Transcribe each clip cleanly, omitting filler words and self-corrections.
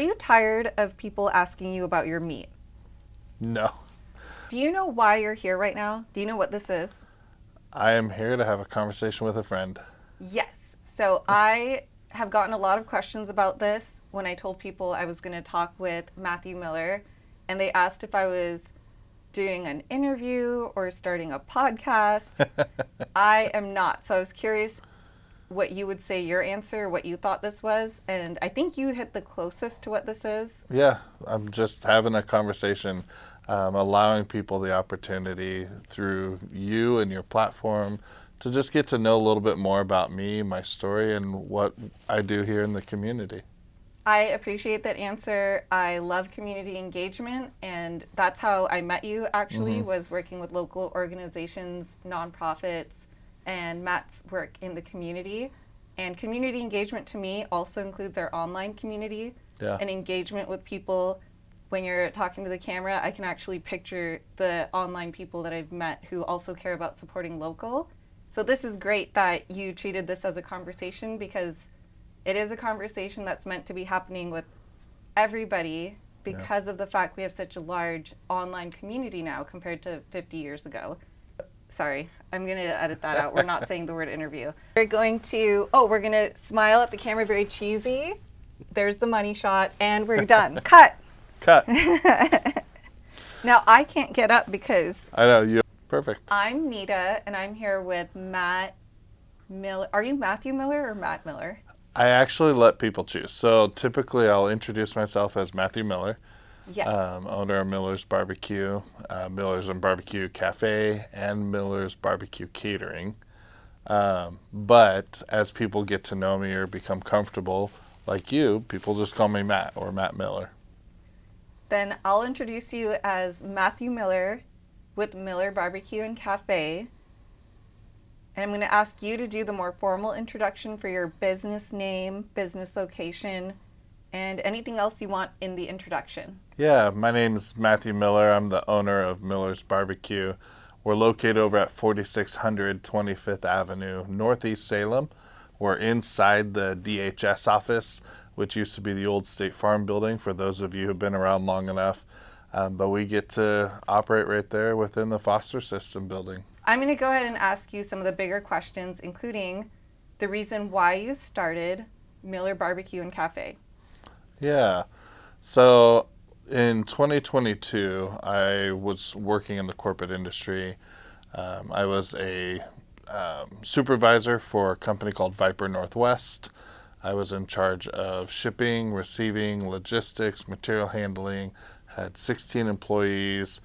you tired of people asking you about your meat? No. Do you know why you're here right now? Do you know what this is? I am here to have a conversation with a friend. Yes. So I have gotten a lot of questions about this when I told people I was going to talk with Matthew Miller, and they asked if I was doing an interview or starting a podcast. I am not. So I was curious what you would say your answer, what you thought this was, and I think you hit the closest to what this is. Yeah, I'm just having a conversation, allowing people the opportunity through you and your platform to just get to know a little bit more about me, my story, and what I do here in the community. I appreciate that answer. I love community engagement, and that's how I met you actually, was working with local organizations, nonprofits, and Matt's work in the community. And community engagement to me also includes our online community Yeah. and engagement with people. When you're talking to the camera, I can actually picture the online people that I've met who also care about supporting local. So this is great that you treated this as a conversation, because it is a conversation that's meant to be happening with everybody because of the fact we have such a large online community now compared to 50 years ago. Sorry, I'm going to edit that out. We're not saying the word interview. We're going to smile at the camera, very cheesy. There's the money shot, and we're done. Cut. Cut. Now, I can't get up because I know you. Perfect. I'm Nita, and I'm here with Matt Miller. Are you Matthew Miller or Matt Miller? I actually let people choose. So typically I'll introduce myself as Matthew Miller, Yes. owner of Miller's BBQ, Miller's and BBQ Cafe, and Miller's BBQ Catering. But as people get to know me or become comfortable, like you, people just call me Matt or Matt Miller. Then I'll introduce you as Matthew Miller with Miller BBQ and Cafe. And I'm going to ask you to do the more formal introduction for your business name, business location, and anything else you want in the introduction. Yeah, my name's Matthew Miller. I'm the owner of Miller's BBQ. We're located over at 4600 25th Avenue, Northeast Salem. We're inside the DHS office, which used to be the old State Farm building, for those of you who've been around long enough. But we get to operate right there within the foster system building. I'm going to go ahead and ask you some of the bigger questions, including the reason why you started Miller BBQ and Cafe. Yeah. So in 2022, I was working in the corporate industry. I was a supervisor for a company called Viper Northwest. I was in charge of shipping, receiving, logistics, material handling, had 16 employees.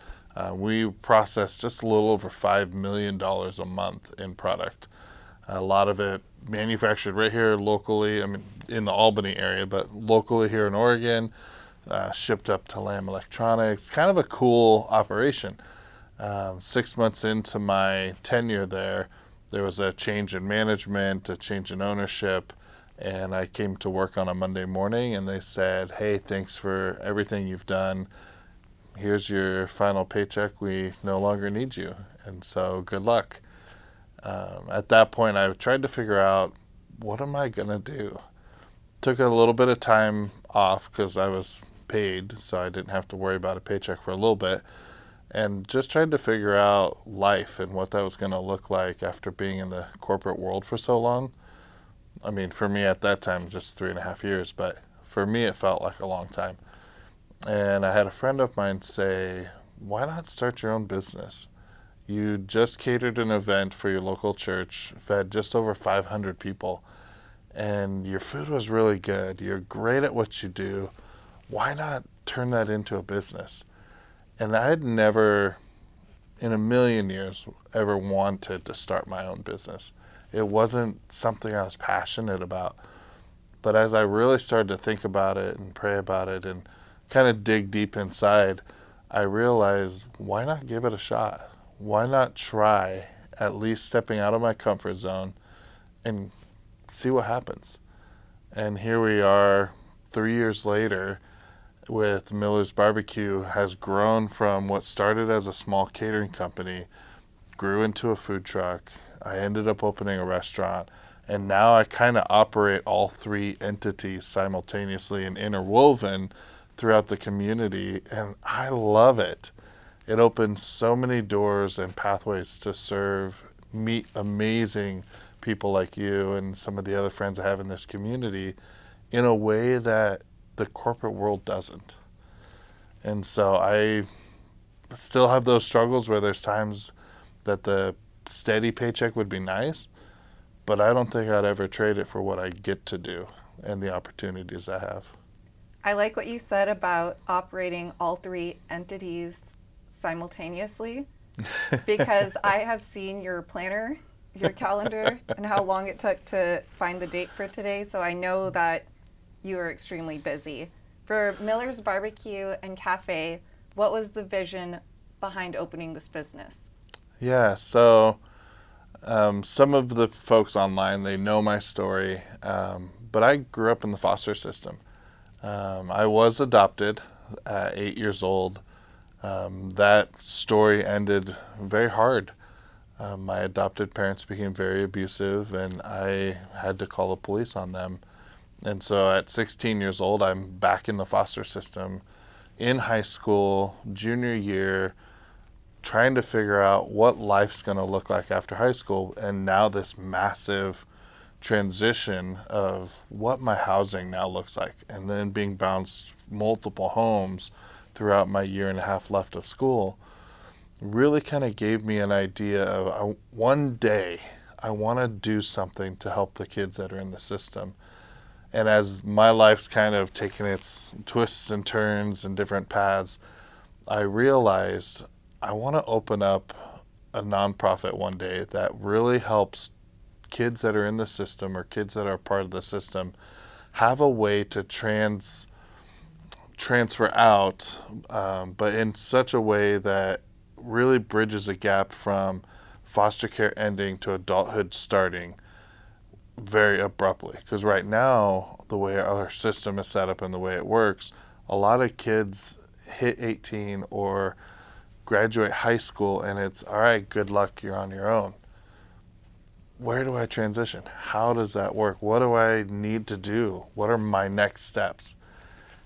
We processed just a little over $5 million a month in product. A lot of it manufactured right here locally, in the Albany area, but locally here in Oregon, shipped up to Lam Electronics. Kind of a cool operation. 6 months into my tenure there was a change in management, a change in ownership, and I came to work on a Monday morning, and they said, "Hey, thanks for everything you've done. Here's your final paycheck. We no longer need you, and so good luck." At that point, I tried to figure out, what am I going to do? Took a little bit of time off because I was paid, so I didn't have to worry about a paycheck for a little bit, and just tried to figure out life and what that was going to look like after being in the corporate world for so long. For me at that time, just 3.5 years, but for me, it felt like a long time. And I had a friend of mine say, "Why not start your own business? You just catered an event for your local church, fed just over 500 people, and your food was really good. You're great at what you do. Why not turn that into a business?" And I had never, in a million years, ever wanted to start my own business. It wasn't something I was passionate about. But as I really started to think about it and pray about it and kind of dig deep inside, I realized, why not give it a shot? Why not try at least stepping out of my comfort zone and see what happens? And here we are 3 years later with Miller's BBQ has grown from what started as a small catering company, grew into a food truck. I ended up opening a restaurant, And now I kind of operate all three entities simultaneously and interwoven throughout the community, and I love it. It opens so many doors and pathways to serve, meet amazing people like you and some of the other friends I have in this community in a way that the corporate world doesn't. And so I still have those struggles where there's times that the steady paycheck would be nice, but I don't think I'd ever trade it for what I get to do and the opportunities I have. I like what you said about operating all three entities simultaneously because I have seen your planner, your calendar, and how long it took to find the date for today. So I know that you are extremely busy. For Miller's BBQ and Cafe, what was the vision behind opening this business? Yeah, so some of the folks online, they know my story, but I grew up in the foster system. I was adopted at 8 years old. That story ended very hard. My adopted parents became very abusive, and I had to call the police on them. And so at 16 years old, I'm back in the foster system in high school, junior year, trying to figure out what life's going to look like after high school. And now this massive transition of what my housing now looks like, and then being bounced multiple homes throughout my year and a half left of school really kind of gave me an idea of one day I want to do something to help the kids that are in the system. And as my life's kind of taken its twists and turns and different paths, I realized I want to open up a nonprofit one day that really helps kids that are in the system or kids that are part of the system have a way to transfer out, but in such a way that really bridges a gap from foster care ending to adulthood starting very abruptly. Because right now, the way our system is set up and the way it works, a lot of kids hit 18 or graduate high school and it's, all right, good luck, you're on your own. Where do I transition? How does that work? What do I need to do? What are my next steps?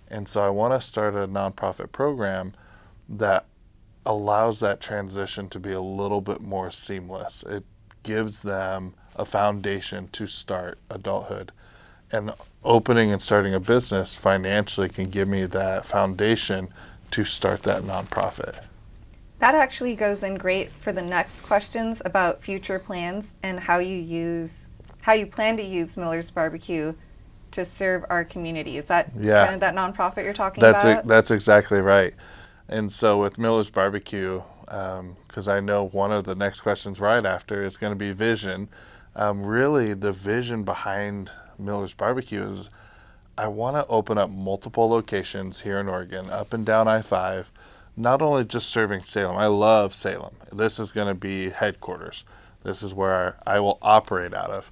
And so I want to start a nonprofit program that allows that transition to be a little bit more seamless. It gives them a foundation to start adulthood. And opening and starting a business financially can give me that foundation to start that nonprofit. That actually goes in great for the next questions about future plans and how you plan to use Miller's BBQ to serve our community. Is that kind of that nonprofit you're talking about? That's exactly right. And so with Miller's BBQ, because I know one of the next questions right after is going to be vision. Really, the vision behind Miller's BBQ is I want to open up multiple locations here in Oregon, up and down I-5, not only just serving Salem. I love Salem. This is going to be headquarters. This is where I will operate out of.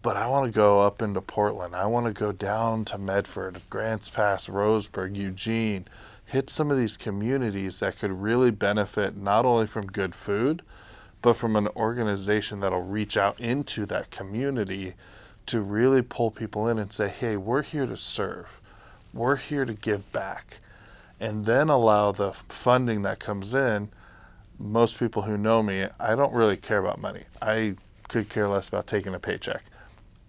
But I want to go up into Portland. I want to go down to Medford, Grants Pass, Roseburg, Eugene, hit some of these communities that could really benefit not only from good food, but from an organization that'll reach out into that community to really pull people in and say, hey, we're here to serve. We're here to give back. And then allow the funding that comes in. Most people who know me, I don't really care about money. I could care less about taking a paycheck.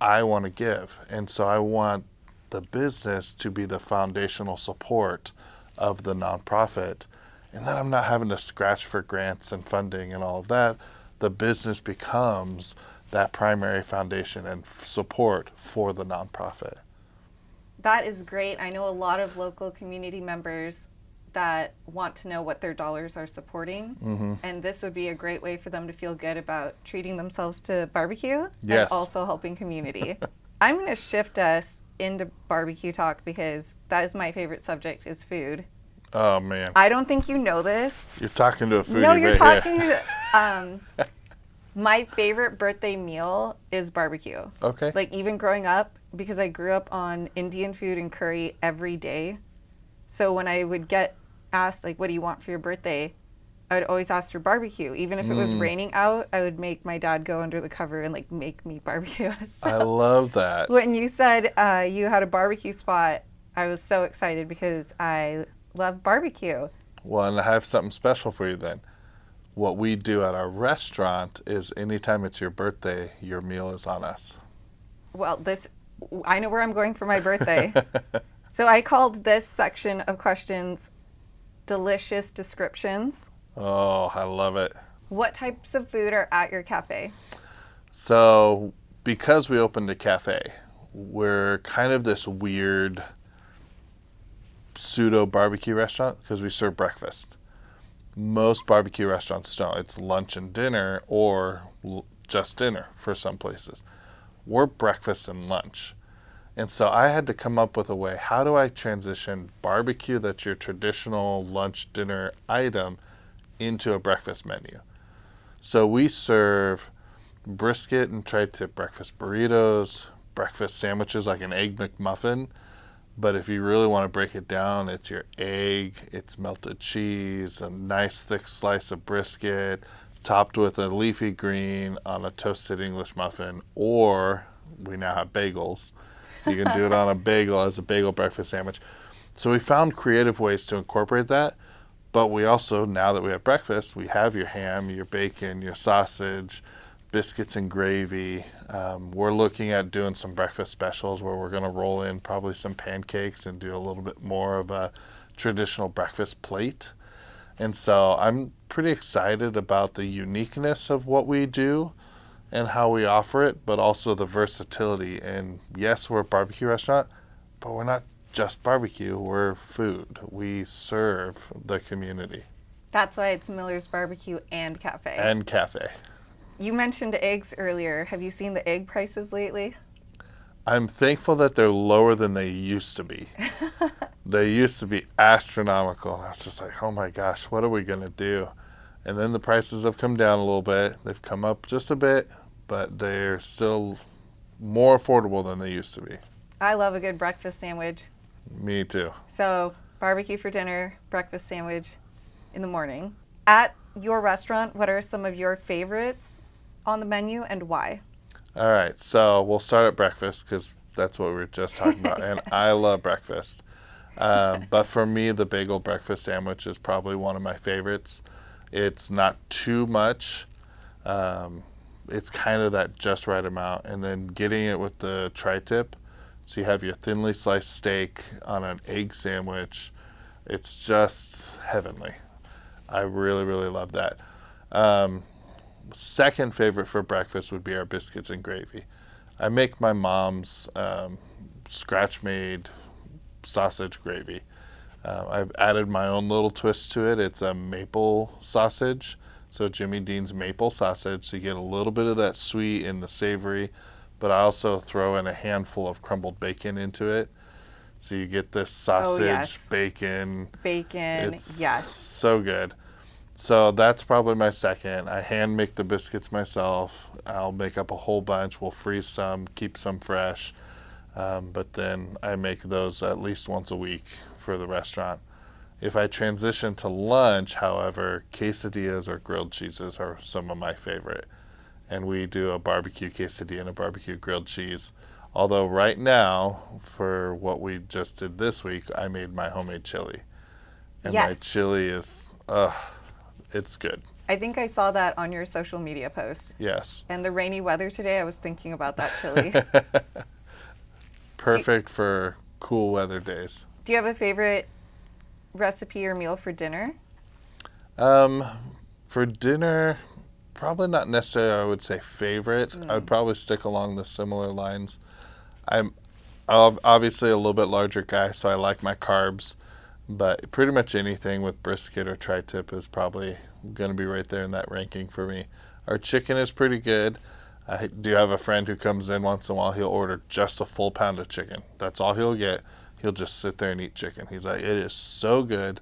I want to give. And so I want the business to be the foundational support of the nonprofit. And then I'm not having to scratch for grants and funding and all of that. The business becomes that primary foundation and support for the nonprofit. That is great. I know a lot of local community members that want to know what their dollars are supporting. Mm-hmm. And this would be a great way for them to feel good about treating themselves to barbecue and also helping community. I'm going to shift us into barbecue talk because that is my favorite subject is food. Oh, man. I don't think you know this. You're talking to a foodie. No, you're right talking to... my favorite birthday meal is barbecue. Okay. Like even growing up, because I grew up on Indian food and curry every day. So when I would get asked, like, what do you want for your birthday? I would always ask for barbecue. Even if it was raining out, I would make my dad go under the cover and like make me barbecue. So I love that. when you said you had a barbecue spot, I was so excited because I love barbecue. Well, and I have something special for you then. What we do at our restaurant is anytime it's your birthday, your meal is on us. Well, I know where I'm going for my birthday. So I called this section of questions delicious descriptions. Oh, I love it. What types of food are at your cafe? So, because we opened a cafe, we're kind of this weird pseudo barbecue restaurant because we serve breakfast. Most barbecue restaurants don't. It's lunch and dinner or just dinner for some places. We're breakfast and lunch. And so I had to come up with a way, how do I transition barbecue that's your traditional lunch dinner item into a breakfast menu? So we serve brisket and tri-tip breakfast burritos, breakfast sandwiches like an egg McMuffin. But if you really want to break it down, it's your egg, it's melted cheese, a nice thick slice of brisket, topped with a leafy green on a toasted English muffin, or we now have bagels. You can do it on a bagel as a bagel breakfast sandwich. So we found creative ways to incorporate that, but we also, now that we have breakfast, we have your ham, your bacon, your sausage, biscuits and gravy. We're looking at doing some breakfast specials where we're going to roll in probably some pancakes and do a little bit more of a traditional breakfast plate. And so I'm pretty excited about the uniqueness of what we do and how we offer it, but also the versatility. And yes, we're a barbecue restaurant, but we're not just barbecue, we're food. We serve the community. That's why it's Miller's BBQ and Cafe. And cafe. You mentioned eggs earlier. Have you seen the egg prices lately? I'm thankful that they're lower than they used to be. They used to be astronomical. I was just like, oh my gosh, what are we going to do? And then the prices have come down a little bit. They've come up just a bit, but they're still more affordable than they used to be. I love a good breakfast sandwich. Me too. So, barbecue for dinner, breakfast sandwich in the morning. At your restaurant, what are some of your favorites on the menu and why? All right, so we'll start at breakfast because that's what we were just talking about, and I love breakfast. But for me, the bagel breakfast sandwich is probably one of my favorites. It's not too much. It's kind of that just right amount, and then getting it with the tri-tip. So you have your thinly sliced steak on an egg sandwich. It's just heavenly. I really, really love that. Second favorite for breakfast would be our biscuits and gravy. I make my mom's scratch-made sausage gravy. I've added my own little twist to it. It's a maple sausage, so Jimmy Dean's maple sausage. So you get a little bit of that sweet and the savory, but I also throw in a handful of crumbled bacon into it. So you get this sausage, yes. bacon. Bacon, It's yes. so good. So that's probably my second. I hand make the biscuits myself. I'll make up a whole bunch. We'll freeze some, keep some fresh. But then I make those at least once a week for the restaurant. If I transition to lunch, however, quesadillas or grilled cheeses are some of my favorite. And we do a barbecue quesadilla and a barbecue grilled cheese. Although right now, for what we just did this week, I made my homemade chili. And my Yes. chili is, it's good. I think I saw that on your social media post. Yes. And the rainy weather today, I was thinking about that chili. Perfect for cool weather days. Do you have a favorite recipe or meal for dinner? For dinner, probably not necessarily, I would say, favorite. I would probably stick along the similar lines. I'm obviously a little bit larger guy, so I like my carbs. But pretty much anything with brisket or tri-tip is probably going to be right there in that ranking for me. Our chicken is pretty good. I do have a friend who comes in once in a while. He'll order just a full pound of chicken. That's all he'll get. He'll just sit there and eat chicken. He's like, it is so good.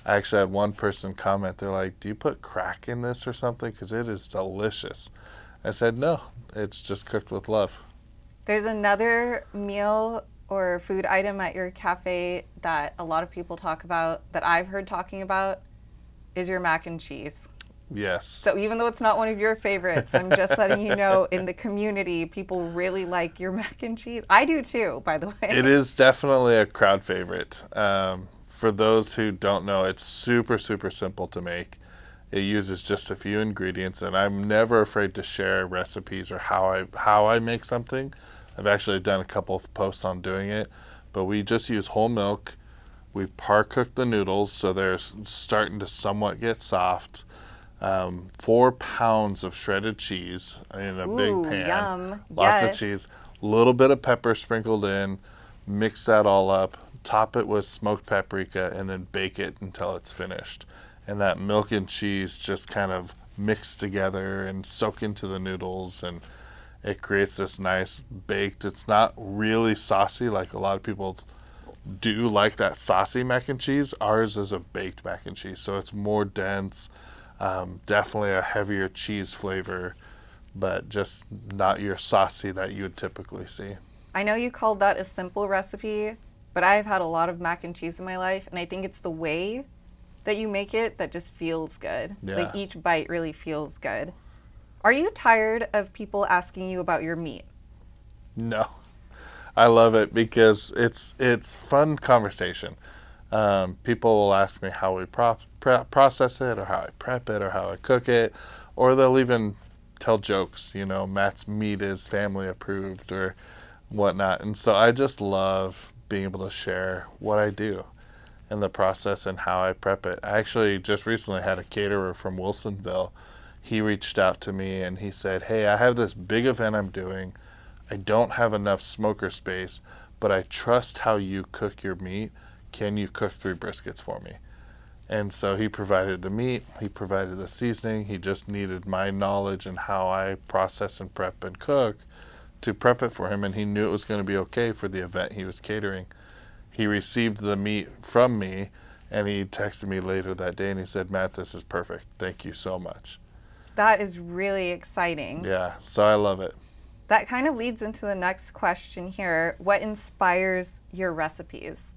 I actually had one person comment. They're like, do you put crack in this or something? Because it is delicious. I said, no, it's just cooked with love. There's another meal or food item at your cafe that a lot of people talk about, that I've heard talking about, is your mac and cheese. Yes. So even though it's not one of your favorites, I'm just letting you know in the community, people really like your mac and cheese. I do too, by the way. It is definitely a crowd favorite. For those who don't know, it's super, super simple to make. It uses just a few ingredients, and I'm never afraid to share recipes or how I make something. I've actually done a couple of posts on doing it, but we just use whole milk. We par cook the noodles so they're starting to somewhat get soft. 4 pounds of shredded cheese in a big pan. Yum. Lots Yes. of cheese. A little bit of pepper sprinkled in. Mix that all up. Top it with smoked paprika and then bake it until it's finished. And that milk and cheese just kind of mix together and soak into the noodles, and it creates this nice baked. It's not really saucy like a lot of people do like that saucy mac and cheese. Ours is a baked mac and cheese, so it's more dense. Definitely a heavier cheese flavor, but just not your saucy that you would typically see. I know you called that a simple recipe, but I've had a lot of mac and cheese in my life, and I think it's the way that you make it that just feels good. Yeah. Like each bite really feels good. Are you tired of people asking you about your meat? No, I love it because it's fun conversation. People will ask me how we process it, or how I prep it, or how I cook it, or they'll even tell jokes. Matt's meat is family approved or whatnot. And so I just love being able to share what I do and the process and how I prep it. I actually just recently had a caterer from Wilsonville. He reached out to me and he said, "Hey, I have this big event I'm doing. I don't have enough smoker space, but I trust how you cook your meat. Can you cook 3 briskets for me?" And so he provided the meat, he provided the seasoning. He just needed my knowledge and how I process and prep and cook to prep it for him, and he knew it was going to be okay for the event he was catering. He received the meat from me, and he texted me later that day and he said, "Matt, this is perfect. Thank you so much." That is really exciting. Yeah, so I love it. That kind of leads into the next question here. What inspires your recipes?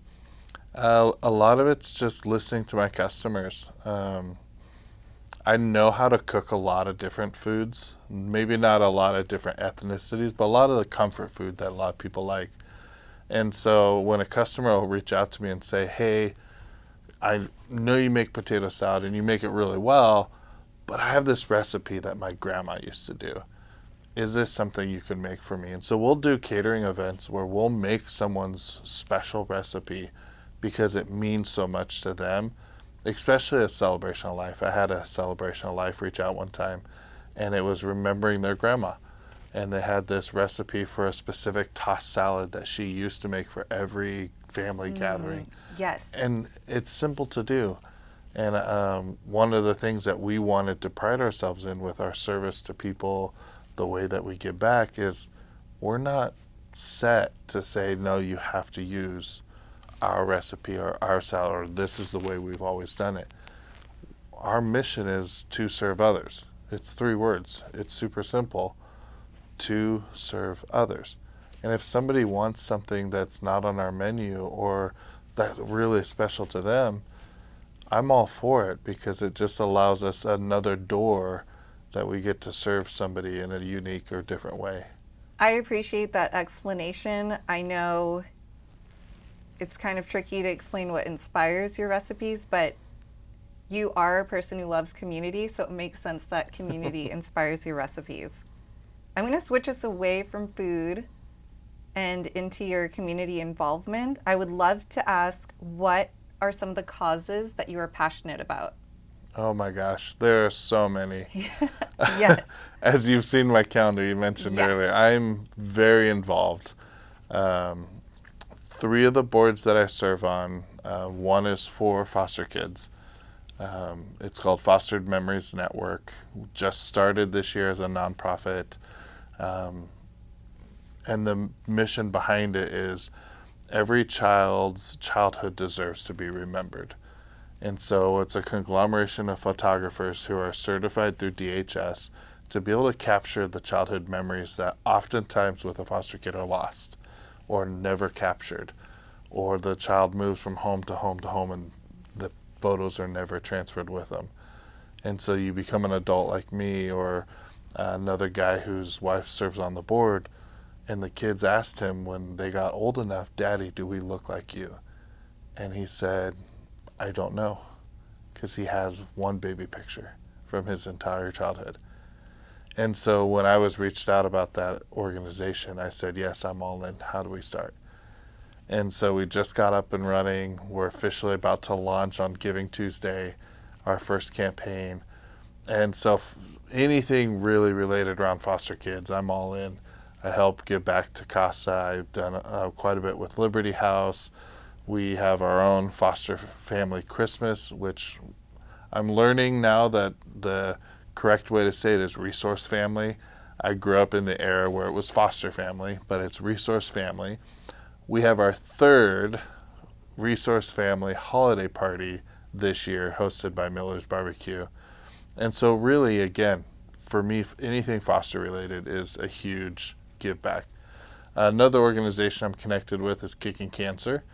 A lot of it's just listening to my customers. I know how to cook a lot of different foods, maybe not a lot of different ethnicities, but a lot of the comfort food that a lot of people like. And so when a customer will reach out to me and say, "Hey, I know you make potato salad and you make it really well, but I have this recipe that my grandma used to do. Is this something you can make for me?" And so we'll do catering events where we'll make someone's special recipe because it means so much to them, especially a celebration of life. I had a celebration of life reach out one time, and it was remembering their grandma. And they had this recipe for a specific tossed salad that she used to make for every family gathering. Yes. And it's simple to do. And one of the things that we wanted to pride ourselves in with our service to people, the way that we give back, is we're not set to say, "No, you have to use our recipe or our salad," or "This is the way we've always done it." Our mission is to serve others. It's 3 words. It's super simple. To serve others. And if somebody wants something that's not on our menu or that really special to them, I'm all for it because it just allows us another door that we get to serve somebody in a unique or different way. I appreciate that explanation. I know it's kind of tricky to explain what inspires your recipes, but you are a person who loves community, so it makes sense that community inspires your recipes. I'm going to switch us away from food and into your community involvement. I would love to ask, what are some of the causes that you are passionate about? Oh my gosh, there are so many. Yes. As you've seen my calendar, you mentioned Yes. earlier, I'm very involved. 3 of the boards that I serve on, one is for foster kids. It's called Fostered Memories Network. Just started this year as a nonprofit. And the mission behind it is every child's childhood deserves to be remembered. And so it's a conglomeration of photographers who are certified through DHS to be able to capture the childhood memories that oftentimes with a foster kid are lost or never captured, or the child moves from home to home to home and the photos are never transferred with them. And so you become an adult like me, or another guy whose wife serves on the board, and the kids asked him when they got old enough, Daddy, do we look like you? And he said, I don't know, because he had one baby picture from his entire childhood. And so when I was reached out about that organization, I said, yes, I'm all in. How do we start? And so we just got up and running. We're officially about to launch on Giving Tuesday, our first campaign. And so anything really related around foster kids, I'm all in. I help give back to CASA. I've done quite a bit with Liberty House. We have our own foster family Christmas, which I'm learning now that the correct way to say it is resource family. I grew up in the era where it was foster family, but it's resource family. We have our third resource family holiday party this year, hosted by Miller's BBQ. And so really, again, for me, anything foster related is a huge give back. Another organization I'm connected with is Kicking Cancer.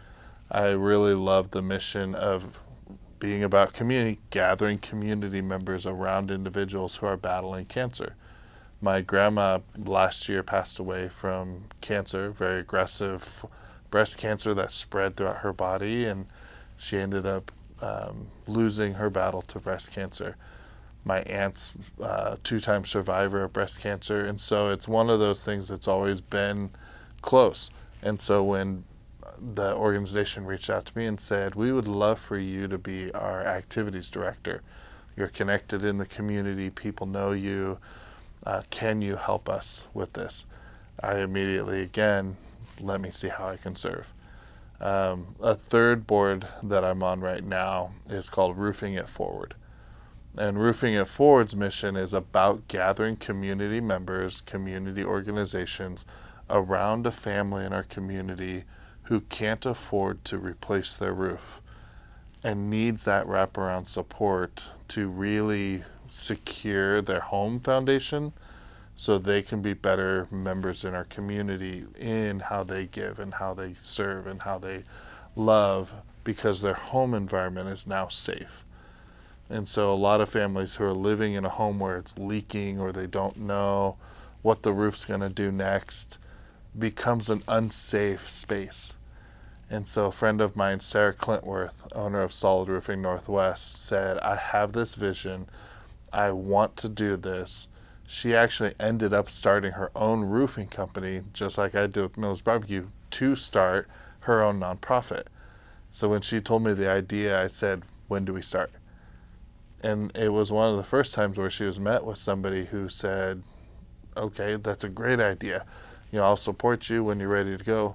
I really love the mission of being about community, gathering community members around individuals who are battling cancer. My grandma last year passed away from cancer, very aggressive breast cancer that spread throughout her body, and she ended up losing her battle to breast cancer. My aunt's two-time survivor of breast cancer, and so it's one of those things that's always been close. And so when the organization reached out to me and said, we would love for you to be our activities director. You're connected in the community, people know you. Can you help us with this? I immediately, again, let me see how I can serve. A third board that I'm on right now is called Roofing It Forward. And Roofing It Forward's mission is about gathering community members, community organizations around a family in our community who can't afford to replace their roof and needs that wraparound support to really secure their home foundation so they can be better members in our community in how they give and how they serve and how they love, because their home environment is now safe. And so a lot of families who are living in a home where it's leaking or they don't know what the roof's going to do next becomes an unsafe space. And so a friend of mine, Sarah Clintworth, owner of Solid Roofing Northwest, said, I have this vision. I want to do this. She actually ended up starting her own roofing company, just like I did with Miller's BBQ, to start her own nonprofit. So when she told me the idea, I said, when do we start? And it was one of the first times where she was met with somebody who said, okay, that's a great idea. I'll support you when you're ready to go.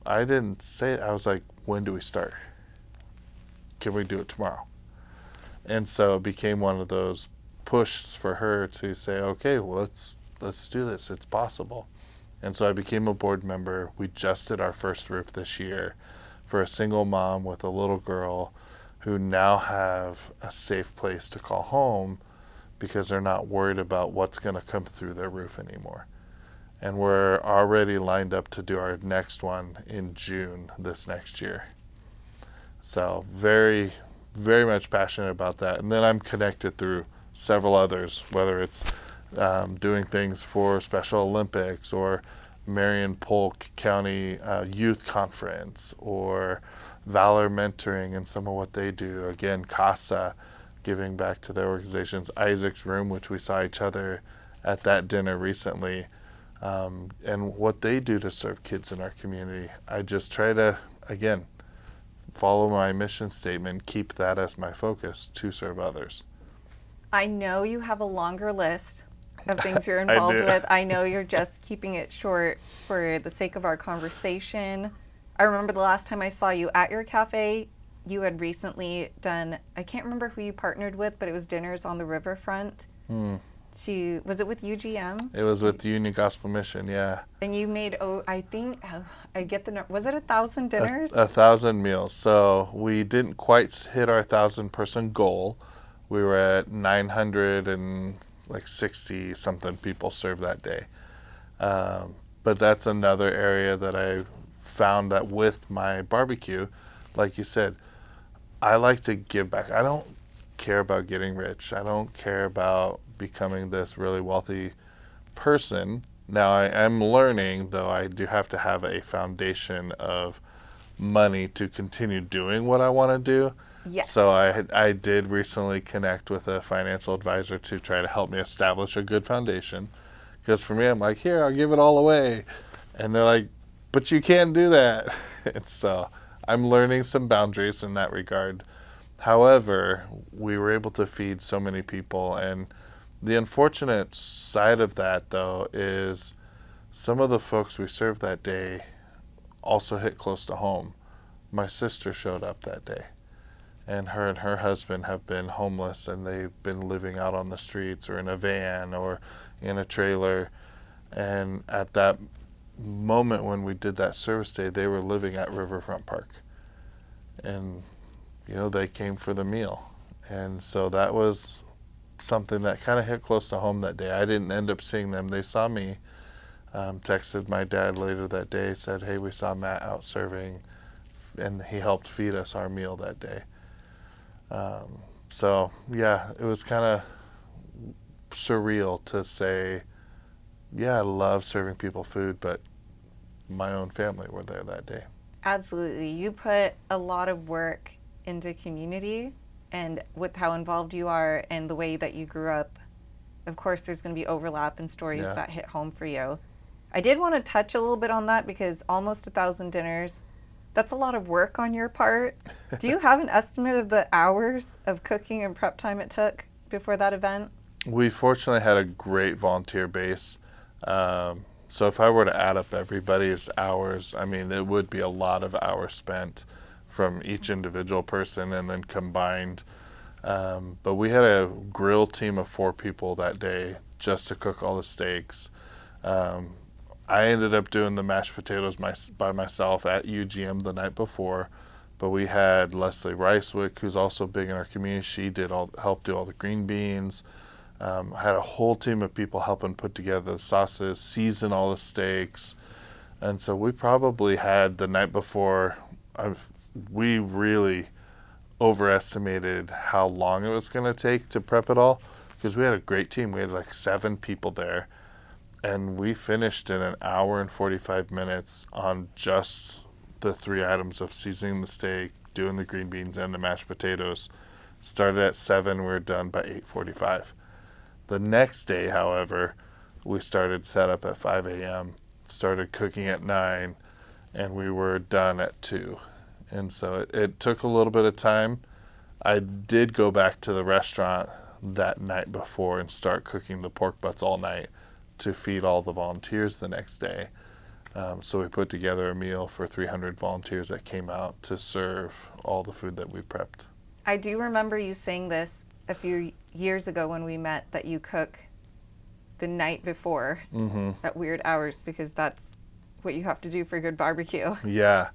I didn't say it. I was like, when do we start? Can we do it tomorrow? And so it became one of those pushes for her to say, okay, well, let's do this. It's possible. And so I became a board member. We just did our first roof this year for a single mom with a little girl who now have a safe place to call home because they're not worried about what's going to come through their roof anymore. And we're already lined up to do our next one in June this next year. So very, very much passionate about that. And then I'm connected through several others, whether it's doing things for Special Olympics or Marion Polk County Youth Conference, or Valor Mentoring and some of what they do. Again, CASA, giving back to their organizations. Isaac's Room, which we saw each other at that dinner recently. And what they do to serve kids in our community. I just try to, again, follow my mission statement, keep that as my focus, to serve others. I know you have a longer list of things you're involved with. I know you're just keeping it short for the sake of our conversation. I remember the last time I saw you at your cafe, you had recently done, I can't remember who you partnered with, but it was dinners on the riverfront. Was it with UGM? It was with Union Gospel Mission, yeah. And you made, I think, I get the, was it 1,000 dinners? 1,000 meals. So we didn't quite hit our 1,000-person goal. We were at 960 something people served that day. But that's another area that I found that with my barbecue, like you said, I like to give back. I don't care about getting rich. I don't care about becoming this really wealthy person. Now, I am learning, though, I do have to have a foundation of money to continue doing what I want to do. Yes. So I did recently connect with a financial advisor to try to help me establish a good foundation. Because for me, I'm like, here, I'll give it all away. And they're like, but you can't do that. And so I'm learning some boundaries in that regard. However, we were able to feed so many people. And the unfortunate side of that, though, is some of the folks we served that day also hit close to home. My sister showed up that day, and her husband have been homeless, and they've been living out on the streets or in a van or in a trailer. And at that moment when we did that service day, they were living at Riverfront Park, and they came for the meal. And so that was something that kind of hit close to home that day. I didn't end up seeing them. They saw me. Texted my dad later that day, said, hey, we saw Matt out serving, and he helped feed us our meal that day. So yeah, it was kind of surreal to say, yeah, I love serving people food, but my own family were there that day. Absolutely. You put a lot of work into community, and with how involved you are and the way that you grew up, of course, there's going to be overlap in stories Yeah. that hit home for you. I did want to touch a little bit on that because almost 1,000 dinners, that's a lot of work on your part. Do you have an estimate of the hours of cooking and prep time it took before that event? We fortunately had a great volunteer base. So if I were to add up everybody's hours, I mean, it would be a lot of hours spent from each individual person and then combined. But we had a grill team of 4 people that day just to cook all the steaks. I ended up doing the mashed potatoes by myself at UGM the night before, but we had Leslie Ricewick, who's also big in our community. She helped do all the green beans. Had a whole team of people helping put together the sauces, season all the steaks, and so we probably had the night before. We really overestimated how long it was going to take to prep it all because we had a great team. We had like 7 people there. And we finished in an hour and 45 minutes on just the 3 items of seasoning the steak, doing the green beans, and the mashed potatoes. Started at 7, we were done by 8:45. The next day, however, we started set up at 5 a.m., started cooking at 9, and we were done at 2. And so it took a little bit of time. I did go back to the restaurant that night before and start cooking the pork butts all night to feed all the volunteers the next day. So we put together a meal for 300 volunteers that came out to serve all the food that we prepped. I do remember you saying this a few years ago when we met, that you cook the night before at weird hours because that's what you have to do for good barbecue. Yeah.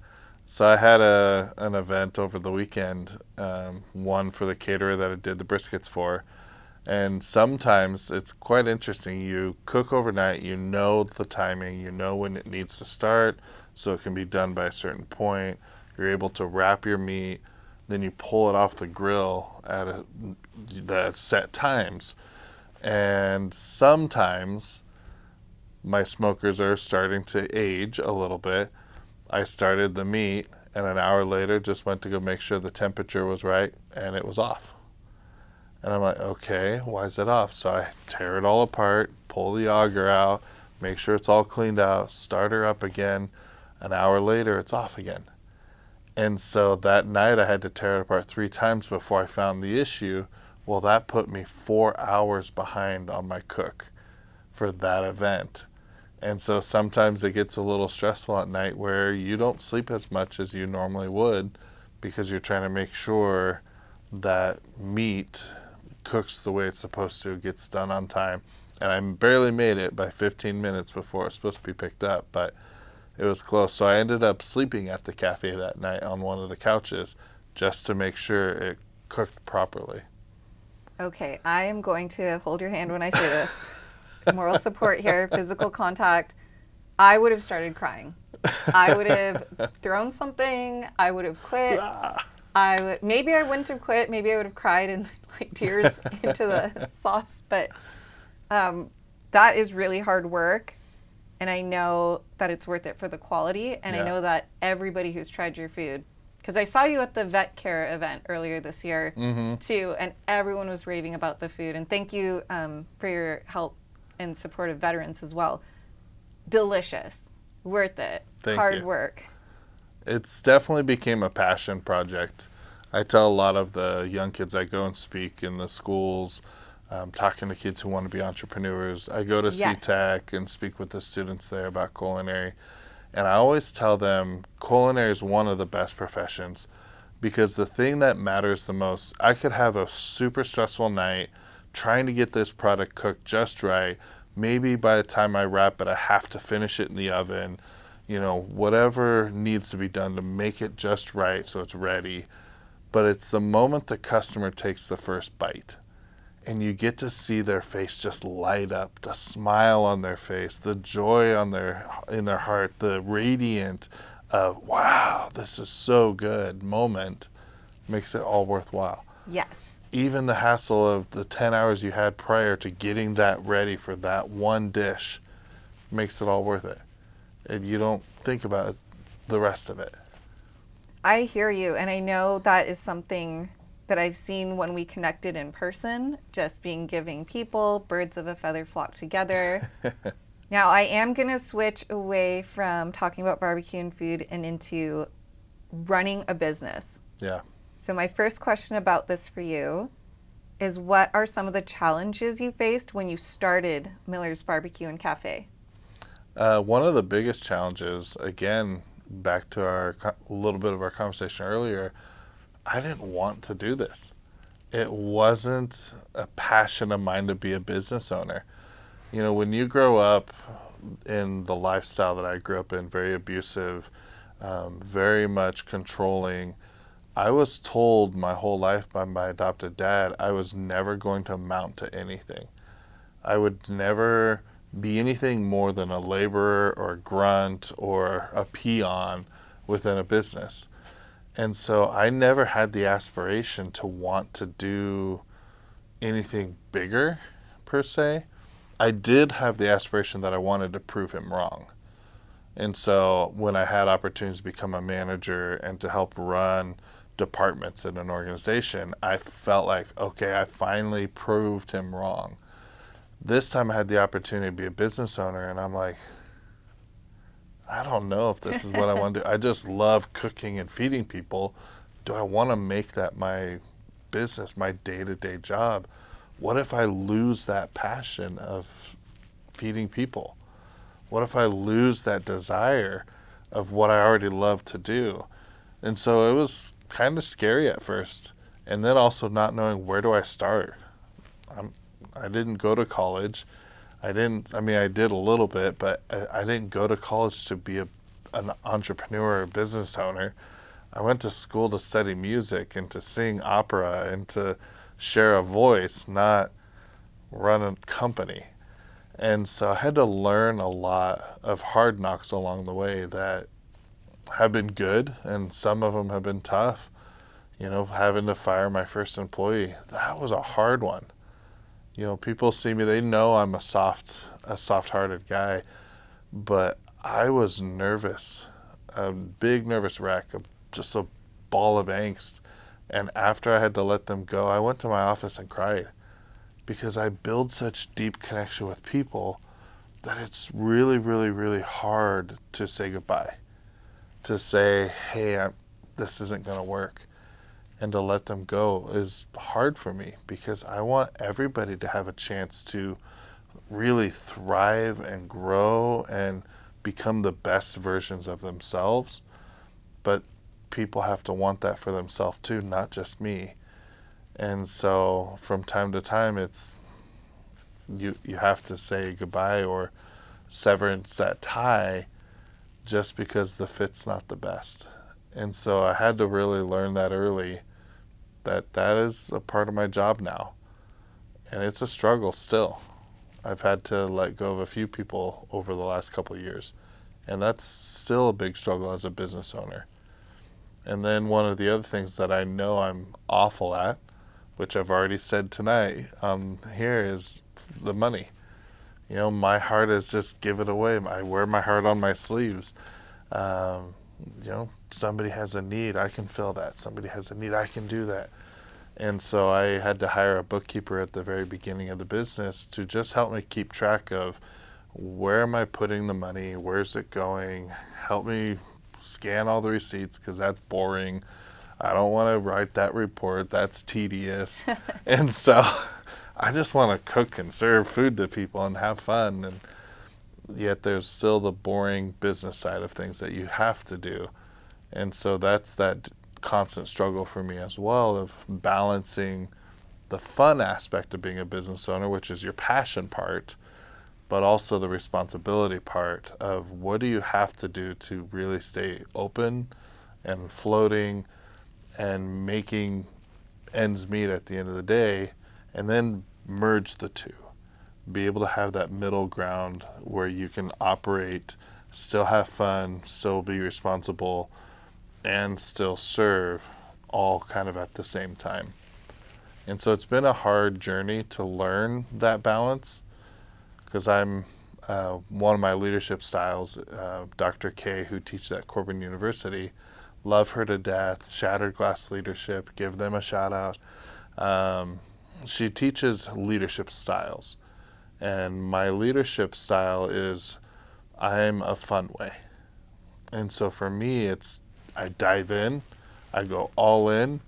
So I had an event over the weekend, one for the caterer that I did the briskets for. And sometimes it's quite interesting. You cook overnight, you know the timing, you know when it needs to start, so it can be done by a certain point. You're able to wrap your meat, then you pull it off the grill at the set times. And sometimes my smokers are starting to age a little bit. I started the meat, and an hour later just went to go make sure the temperature was right, and it was off. And I'm like, okay, why is it off? So I tear it all apart, pull the auger out, make sure it's all cleaned out, start her up again. An hour later, it's off again. And so that night I had to tear it apart 3 times before I found the issue. Well, that put me 4 hours behind on my cook for that event. And so sometimes it gets a little stressful at night where you don't sleep as much as you normally would because you're trying to make sure that meat cooks the way it's supposed to, gets done on time. And I barely made it by 15 minutes before it was supposed to be picked up, but it was close. So I ended up sleeping at the cafe that night on one of the couches just to make sure it cooked properly. Okay, I am going to hold your hand when I say this. Moral support here, physical contact. I would have started crying. I would have thrown something. I would have quit. Maybe I wouldn't have quit. Maybe I would have cried and like tears into the sauce. But that is really hard work, and I know that it's worth it for the quality. And I Yeah. know that everybody who's tried your food, because I saw you at the vet care event earlier this year too, and everyone was raving about the food. And thank you for your help and support of veterans as well. Delicious, worth it, Thank hard you. work. It's definitely became a passion project. I tell a lot of the young kids I go and speak in the schools, talking to kids who want to be entrepreneurs. I go to Yes. CTEC and speak with the students there about culinary. And I always tell them culinary is one of the best professions because the thing that matters the most, I could have a super stressful night trying to get this product cooked just right. Maybe by the time I wrap it, I have to finish it in the oven. You know, whatever needs to be done to make it just right so it's ready. But it's the moment the customer takes the first bite and you get to see their face just light up, the smile on their face, the joy on in their heart, the radiant of wow, this is so good moment makes it all worthwhile. Yes. Even the hassle of the 10 hours you had prior to getting that ready for that one dish makes it all worth it. And you don't think about the rest of it. I hear you, and I know that is something that I've seen when we connected in person, just being giving people, birds of a feather flock together. Now, I am going to switch away from talking about barbecue and food and into running a business. Yeah. So, my first question about this for you is what are some of the challenges you faced when you started Miller's BBQ and Cafe? One of the biggest challenges, again, back to our little bit of our conversation earlier, I didn't want to do this. It wasn't a passion of mine to be a business owner. You know, when you grow up in the lifestyle that I grew up in, very abusive, very much controlling, I was told my whole life by my adopted dad I was never going to amount to anything. I would never be anything more than a laborer or a grunt or a peon within a business. And so I never had the aspiration to want to do anything bigger per se. I did have the aspiration that I wanted to prove him wrong. And so when I had opportunities to become a manager and to help run departments in an organization, I felt like, okay, I finally proved him wrong. This time I had the opportunity to be a business owner, and I'm like, I don't know if this is what I want to do. I just love cooking and feeding people. Do I want to make that my business, my day-to-day job? What if I lose that passion of feeding people? What if I lose that desire of what I already love to do? And so it was kind of scary at first. And then also not knowing where do I start. I didn't go to college. I did a little bit, but I didn't go to college to be an entrepreneur or business owner. I went to school to study music and to sing opera and to share a voice, not run a company. And so I had to learn a lot of hard knocks along the way that have been good, and some of them have been tough. You know, having to fire my first employee, that was a hard one. You know, people see me, they know I'm a soft-hearted guy, but I was nervous, a big nervous wreck, just a ball of angst. And after I had to let them go, I went to my office and cried because I build such deep connection with people that it's really, really, really hard to say goodbye, to say, hey, this isn't going to work. And to let them go is hard for me because I want everybody to have a chance to really thrive and grow and become the best versions of themselves. But people have to want that for themselves too, not just me. And so from time to time, it's you have to say goodbye or severance that tie just because the fit's not the best. And so I had to really learn that early, that is a part of my job now. And it's a struggle still. I've had to let go of a few people over the last couple of years. And that's still a big struggle as a business owner. And then one of the other things that I know I'm awful at, which I've already said tonight here, is the money. You know, my heart is just give it away. I wear my heart on my sleeves. Um, you know, somebody has a need, I can fill that. Somebody has a need, I can do that. And so I had to hire a bookkeeper at the very beginning of the business to just help me keep track of where am I putting the money, where's it going, help me scan all the receipts because that's boring. I don't want to write that report, that's tedious. And so I just want to cook and serve food to people and have fun. And yet there's still the boring business side of things that you have to do. And so that's that constant struggle for me as well, of balancing the fun aspect of being a business owner, which is your passion part, but also the responsibility part of what do you have to do to really stay open and floating and making ends meet at the end of the day, and then merge the two. Be able to have that middle ground where you can operate, still have fun, still be responsible, and still serve, all kind of at the same time. And so it's been a hard journey to learn that balance, because I'm one of my leadership styles, Dr. K, who teaches at Corbin University, love her to death, Shattered Glass Leadership, give them a shout out. She teaches leadership styles. And my leadership style is I'm a fun way. And so for me, it's I dive in, I go all in,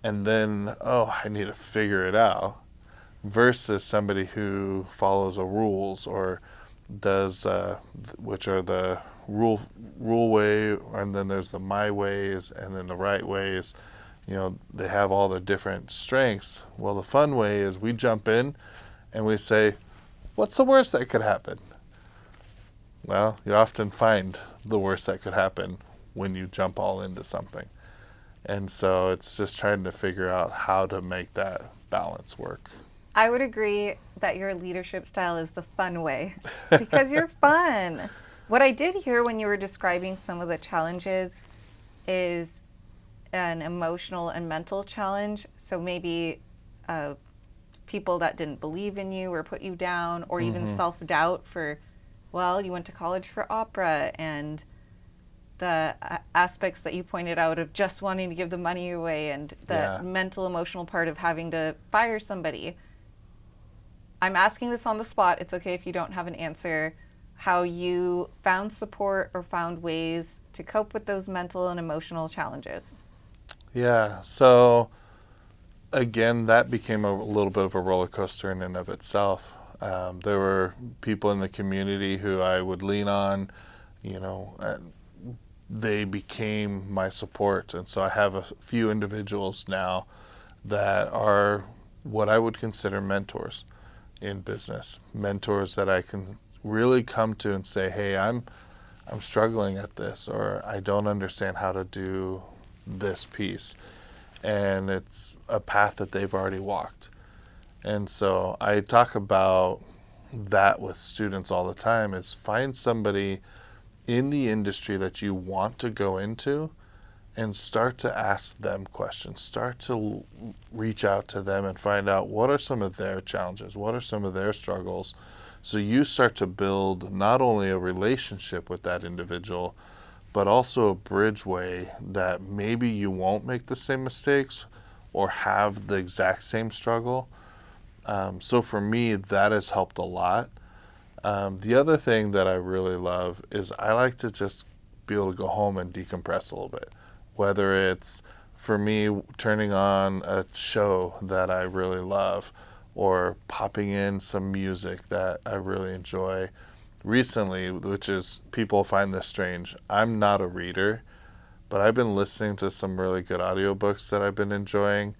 and then, oh, I need to figure it out, versus somebody who follows a rules or does, which are the rule way, and then there's the my ways, and then the right ways. You know, they have all the different strengths. Well, the fun way is we jump in and we say, what's the worst that could happen? Well, you often find the worst that could happen when you jump all into something. And so it's just trying to figure out how to make that balance work. I would agree that your leadership style is the fun way because you're fun. What I did hear when you were describing some of the challenges is an emotional and mental challenge. So maybe people that didn't believe in you or put you down, or even self-doubt for, well, you went to college for opera, and the aspects that you pointed out of just wanting to give the money away, and the mental, emotional part of having to fire somebody. I'm asking this on the spot. It's okay if you don't have an answer. How you found support or found ways to cope with those mental and emotional challenges. Yeah, so again, that became a little bit of a roller coaster in and of itself. There were people in the community who I would lean on, you know, they became my support. And so I have a few individuals now that are what I would consider mentors in business, mentors that I can really come to and say, hey, I'm struggling at this, or I don't understand how to do this piece. And it's a path that they've already walked. And so I talk about that with students all the time, is find somebody in the industry that you want to go into and start to ask them questions. Start to reach out to them and find out what are some of their challenges, what are some of their struggles. So you start to build not only a relationship with that individual, but also a bridgeway that maybe you won't make the same mistakes or have the exact same struggle. So for me, that has helped a lot. The other thing that I really love is I like to just be able to go home and decompress a little bit. Whether it's, for me, turning on a show that I really love, or popping in some music that I really enjoy. Recently, which is, people find this strange, I'm not a reader, but I've been listening to some really good audiobooks that I've been enjoying.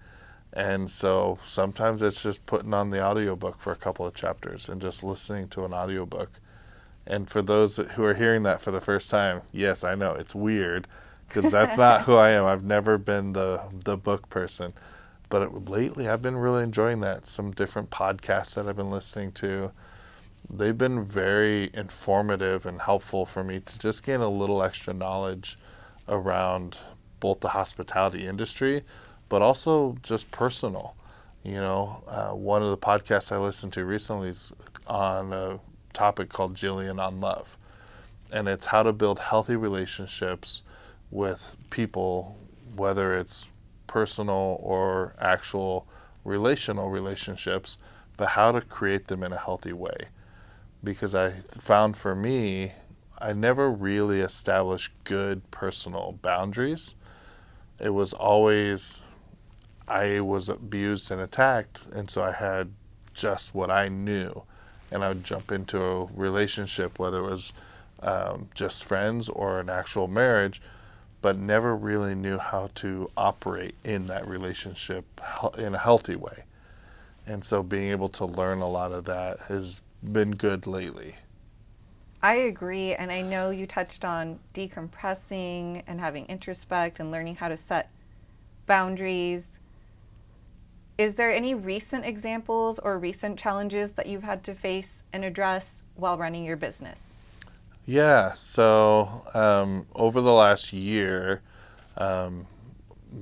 And so sometimes it's just putting on the audiobook for a couple of chapters and just listening to an audiobook. And for those who are hearing that for the first time, yes, I know it's weird because that's not who I am. I've never been the book person. But lately I've been really enjoying that. Some different podcasts that I've been listening to, they've been very informative and helpful for me to just gain a little extra knowledge around both the hospitality industry, but also just personal. One of the podcasts I listened to recently is on a topic called Jillian on Love. And it's how to build healthy relationships with people, whether it's personal or actual relational relationships, but how to create them in a healthy way. Because I found for me, I never really established good personal boundaries. It was always, I was abused and attacked, and so I had just what I knew. And I would jump into a relationship, whether it was just friends or an actual marriage, but never really knew how to operate in that relationship in a healthy way. And so being able to learn a lot of that has been good lately. I agree. And I know you touched on decompressing and having introspect and learning how to set boundaries. Is there any recent examples or recent challenges that you've had to face and address while running your business? Yeah, so over the last year, a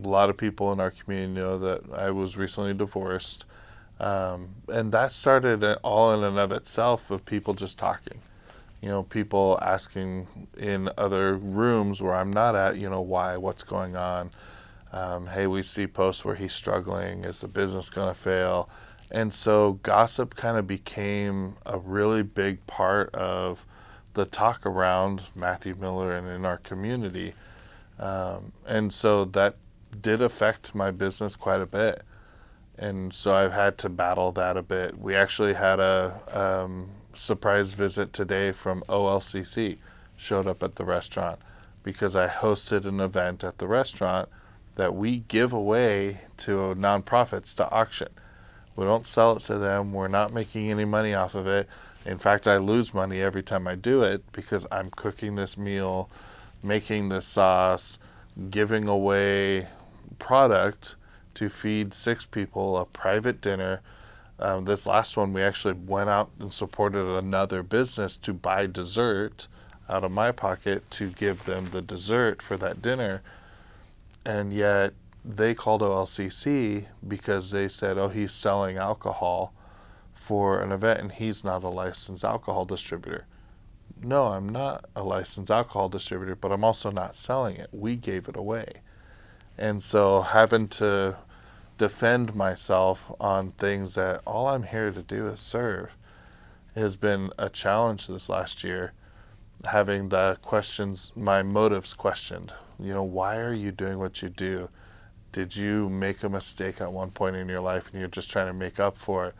lot of people in our community know that I was recently divorced. And that started all in and of itself of people just talking. People asking in other rooms where I'm not at, why, what's going on. Hey, we see posts where he's struggling. Is the business going to fail? And so gossip kind of became a really big part of the talk around Matthew Miller and in our community. And so that did affect my business quite a bit. And so I've had to battle that a bit. We actually had a surprise visit today from OLCC, showed up at the restaurant because I hosted an event at the restaurant that we give away to nonprofits to auction. We don't sell it to them. We're not making any money off of it. In fact, I lose money every time I do it because I'm cooking this meal, making this sauce, giving away product to feed 6 people a private dinner. This last one, we actually went out and supported another business to buy dessert out of my pocket to give them the dessert for that dinner. And yet they called OLCC because they said, oh, he's selling alcohol for an event and he's not a licensed alcohol distributor. No, I'm not a licensed alcohol distributor, but I'm also not selling it. We gave it away. And so having to defend myself on things that all I'm here to do is serve has been a challenge this last year. Having the questions, my motives questioned. Why are you doing what you do? Did you make a mistake at one point in your life and you're just trying to make up for it?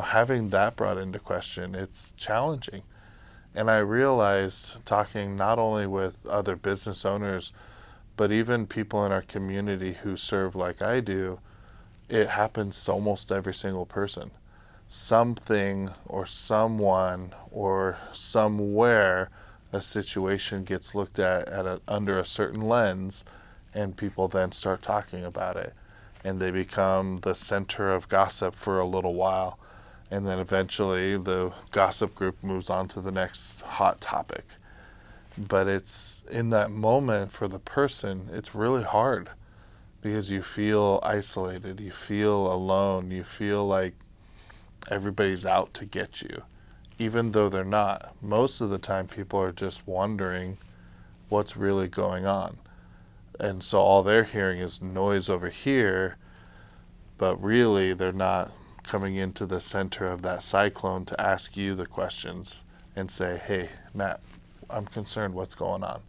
Having that brought into question, it's challenging. And I realized, talking not only with other business owners, but even people in our community who serve like I do, it happens to almost every single person. Something or someone or somewhere, a situation gets looked at under a certain lens, and people then start talking about it. And they become the center of gossip for a little while. And then eventually the gossip group moves on to the next hot topic. But it's in that moment for the person, it's really hard because you feel isolated, you feel alone, you feel like everybody's out to get you, even though they're not. Most of the time, people are just wondering what's really going on. And so all they're hearing is noise over here, but really they're not coming into the center of that cyclone to ask you the questions and say, hey, Matt, I'm concerned what's going on.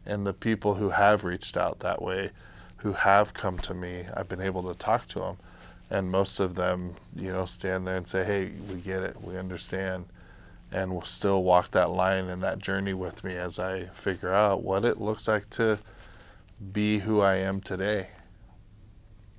And the people who have reached out that way, who have come to me, I've been able to talk to them. And most of them, stand there and say, hey, we get it, we understand. And will still walk that line and that journey with me as I figure out what it looks like to be who I am today.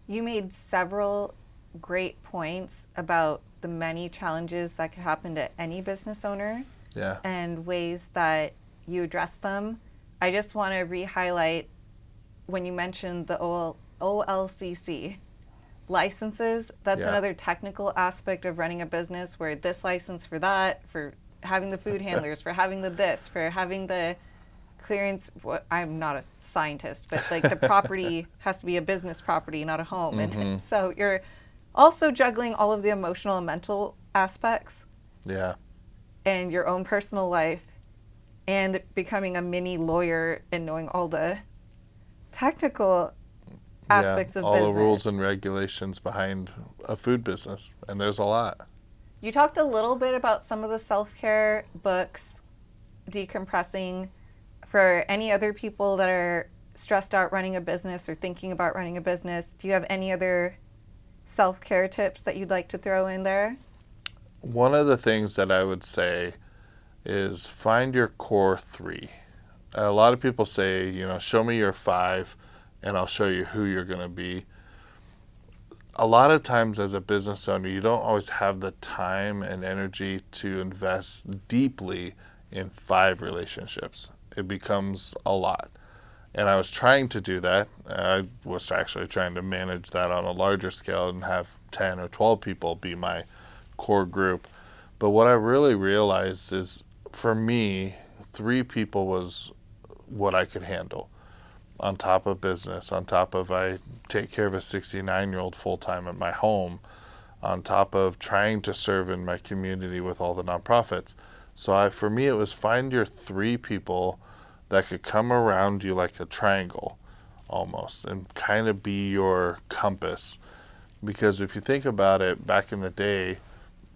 You made several great points about the many challenges that could happen to any business owner. Yeah. And ways that you address them. I just want to re-highlight when you mentioned the OLCC licenses. That's another technical aspect of running a business where this license for that, for having the food handlers, for having the this, for having the clearance, I'm not a scientist, but like the property has to be a business property, not a home. And so you're also juggling all of the emotional and mental aspects Yeah. and your own personal life and becoming a mini lawyer and knowing all the technical aspects of all business. the rules and regulations behind a food business, and there's a lot. You talked a little bit about some of the self-care books, decompressing. For any other people that are stressed out running a business or thinking about running a business, do you have any other self-care tips that you'd like to throw in there? One of the things that I would say is find your core 3. A lot of people say, show me your 5 and I'll show you who you're going to be. A lot of times as a business owner, you don't always have the time and energy to invest deeply in 5 relationships. It becomes a lot. And I was trying to do that. I was actually trying to manage that on a larger scale and have 10 or 12 people be my core group. But what I really realized is, for me, 3 people was what I could handle. On top of business, on top of I take care of a 69-year-old full-time at my home, on top of trying to serve in my community with all the nonprofits. So for me, it was find your 3 people that could come around you like a triangle almost and kind of be your compass. Because if you think about it, back in the day,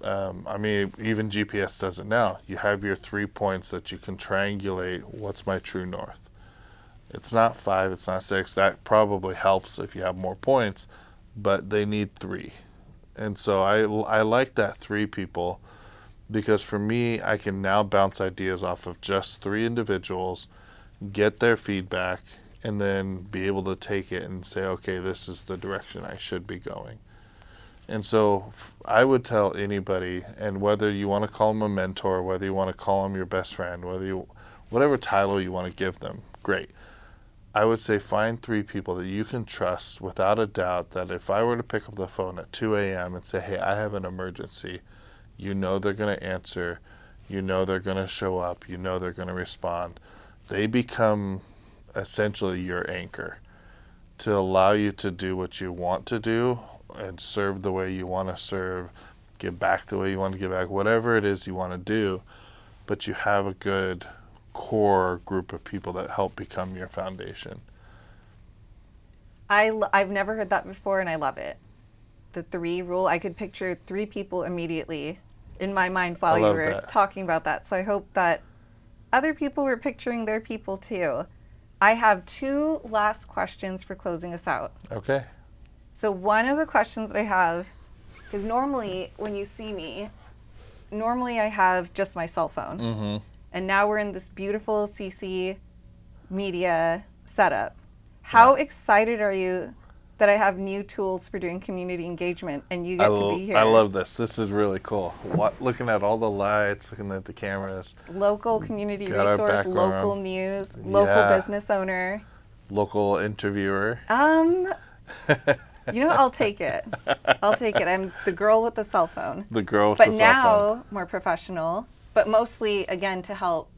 even GPS does it now. You have your 3 points that you can triangulate what's my true north. It's not 5, it's not 6. That probably helps if you have more points, but they need 3. And so I like that 3 people, because for me, I can now bounce ideas off of just 3 individuals, get their feedback, and then be able to take it and say, okay, this is the direction I should be going. And so I would tell anybody, and whether you want to call them a mentor, whether you want to call them your best friend, whatever title you want to give them, great. I would say find 3 people that you can trust without a doubt, that if I were to pick up the phone at 2 a.m. and say, hey, I have an emergency, they're going to answer, they're going to show up, they're going to respond. They become essentially your anchor to allow you to do what you want to do and serve the way you want to serve, give back the way you want to give back, whatever it is you want to do. But you have a good core group of people that help become your foundation. I've never heard that before, and I love it. The 3 rule. I could picture 3 people immediately in my mind while you were talking about that. So I hope that other people were picturing their people too. I have 2 last questions for closing us out. Okay. So one of the questions that I have, because normally when you see me, I have just my cell phone. Mm-hmm. And now we're in this beautiful CC media setup. How excited are you that I have new tools for doing community engagement and you get to be here? I love this. This is really cool. Looking at all the lights, looking at the cameras. Local community resource, local news, local business owner. Local interviewer. I'll take it. I'm the girl with the cell phone. The girl with the cell phone. But now, more professional. But mostly, again, to help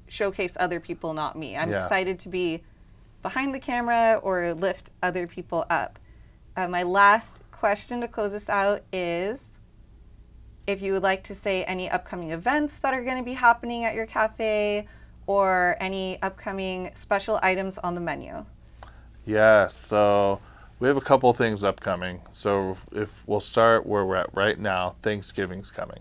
showcase other people, not me. I'm excited to be behind the camera or lift other people up. My last question to close us out is if you would like to say any upcoming events that are going to be happening at your cafe or any upcoming special items on the menu. Yeah, so we have a couple things upcoming. So if we'll start where we're at right now, Thanksgiving's coming.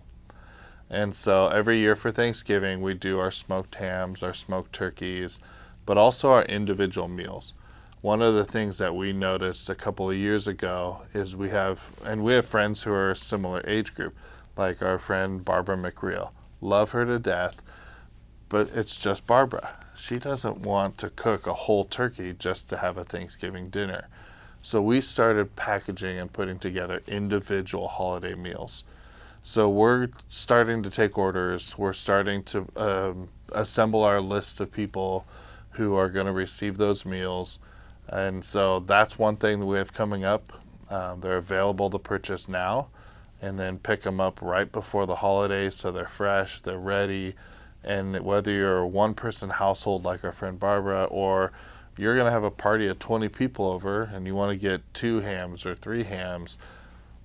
And so every year for Thanksgiving, we do our smoked hams, our smoked turkeys, but also our individual meals. One of the things that we noticed a couple of years ago is we have friends who are a similar age group, like our friend Barbara McReal. Love her to death, but it's just Barbara. She doesn't want to cook a whole turkey just to have a Thanksgiving dinner. So we started packaging and putting together individual holiday meals. So we're starting to take orders. We're starting to assemble our list of people who are going to receive those meals. And so that's one thing that we have coming up. They're available to purchase now and then pick them up right before the holidays so they're fresh, they're ready, And whether you're a one-person household like our friend Barbara, or you're going to have a party of 20 people over and you want to get 2 hams or 3 hams,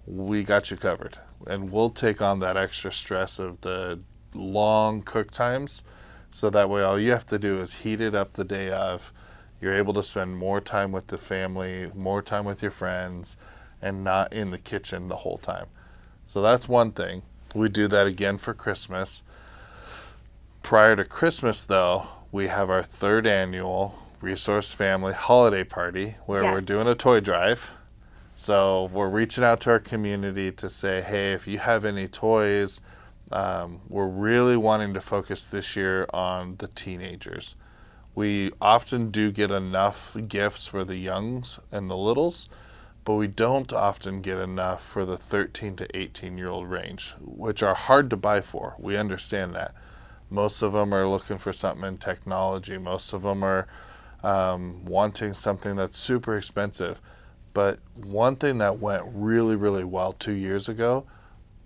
we got you covered. And we'll take on that extra stress of the long cook times, so that way all you have to do is heat it up the day of. You're able to spend more time with the family, more time with your friends, and not in the kitchen the whole time. So that's one thing. We do that again for Christmas. Prior to Christmas, though, we have our 3rd annual Resource Family Holiday Party, where we're doing a toy drive. So we're reaching out to our community to say, hey, if you have any toys, we're really wanting to focus this year on the teenagers. We often do get enough gifts for the youngs and the littles, but we don't often get enough for the 13 to 18-year-old range, which are hard to buy for. We understand that. Most of them are looking for something in technology. Most of them are wanting something that's super expensive. But one thing that went really, really well 2 years ago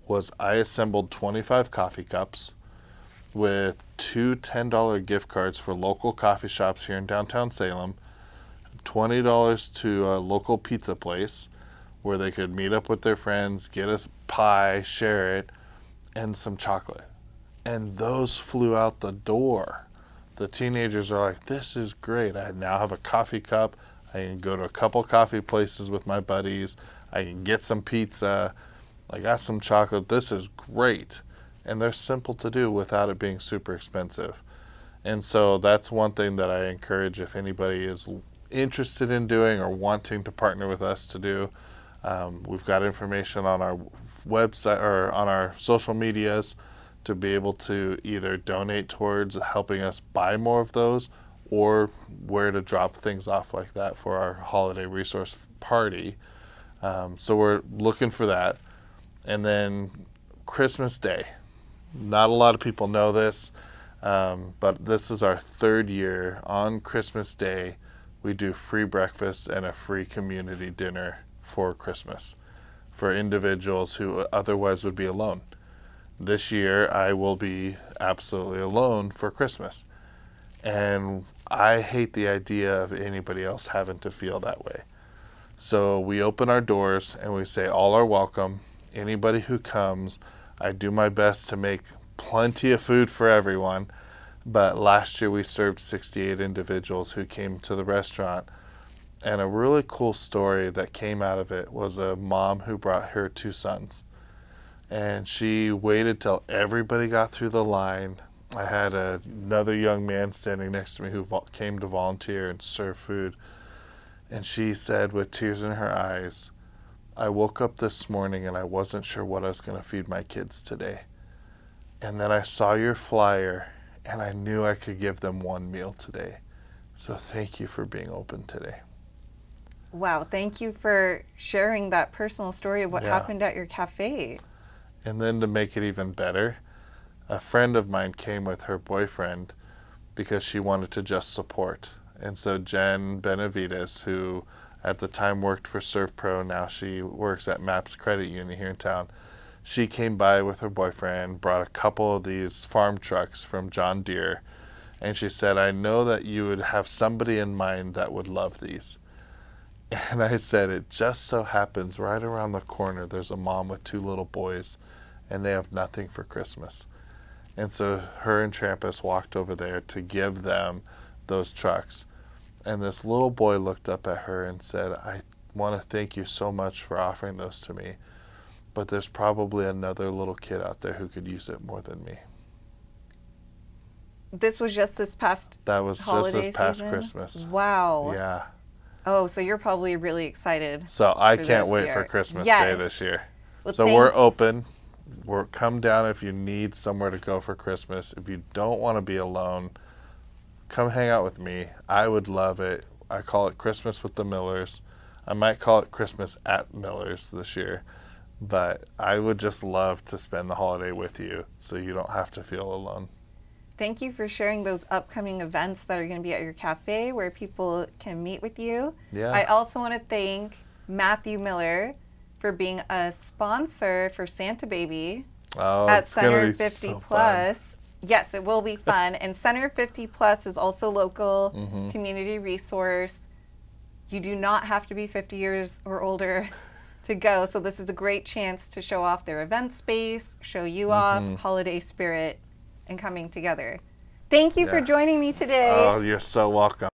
was I assembled 25 coffee cups with 2 $10 gift cards for local coffee shops here in downtown Salem, $20 to a local pizza place where they could meet up with their friends, get a pie, share it, and some chocolate. And those flew out the door. The teenagers are like, this is great. I now have a coffee cup. I can go to a couple coffee places with my buddies. I can get some pizza. I got some chocolate. This is great. And they're simple to do without it being super expensive. And so that's one thing that I encourage if anybody is interested in doing or wanting to partner with us to do. We've got information on our website or on our social medias to be able to either donate towards helping us buy more of those, or where to drop things off like that for our holiday resource party. So we're looking for that. And then Christmas Day. Not a lot of people know this, but this is our 3rd year. On Christmas Day, we do free breakfast and a free community dinner for Christmas for individuals who otherwise would be alone. This year, I will be absolutely alone for Christmas. And I hate the idea of anybody else having to feel that way. So we open our doors and we say all are welcome. Anybody who comes, I do my best to make plenty of food for everyone. But last year we served 68 individuals who came to the restaurant. And a really cool story that came out of it was a mom who brought her 2 sons. And she waited till everybody got through the line. I had another young man standing next to me who came to volunteer and serve food. And she said with tears in her eyes, I woke up this morning and I wasn't sure what I was going to feed my kids today. And then I saw your flyer and I knew I could give them one meal today. So thank you for being open today. Wow, thank you for sharing that personal story of what happened at your cafe. And then to make it even better, a friend of mine came with her boyfriend because she wanted to just support. And so Jen Benavides, who at the time worked for ServPro, now she works at MAPS Credit Union here in town, she came by with her boyfriend, brought a couple of these farm trucks from John Deere, and she said, I know that you would have somebody in mind that would love these. And I said, it just so happens right around the corner there's a mom with 2 little boys, and they have nothing for Christmas. And so her and Trampus walked over there to give them those trucks. And this little boy looked up at her and said, I want to thank you so much for offering those to me, but there's probably another little kid out there who could use it more than me. This was just this past That was just this past season? Christmas. Wow. Yeah. Oh, so you're probably really excited. So I for can't this wait year. for Christmas Yes. Day this year. Well, So we're open. Come down if you need somewhere to go for Christmas. If you don't want to be alone, come hang out with me. I would love it. I call it Christmas with the Millers. I might call it Christmas at Millers this year. But I would just love to spend the holiday with you so you don't have to feel alone. Thank you for sharing those upcoming events that are going to be at your cafe where people can meet with you. Yeah. I also want to thank Matthew Miller for being a sponsor for Santa Baby Oh, at it's gonna Center be 50 so Plus. fun. Yes, it will be fun. And Center 50 Plus is also local community resource. You do not have to be 50 years or older to go. So this is a great chance to show off their event space, show you off, holiday spirit, and coming together. Thank you for Yeah. joining me today. Oh, you're so welcome.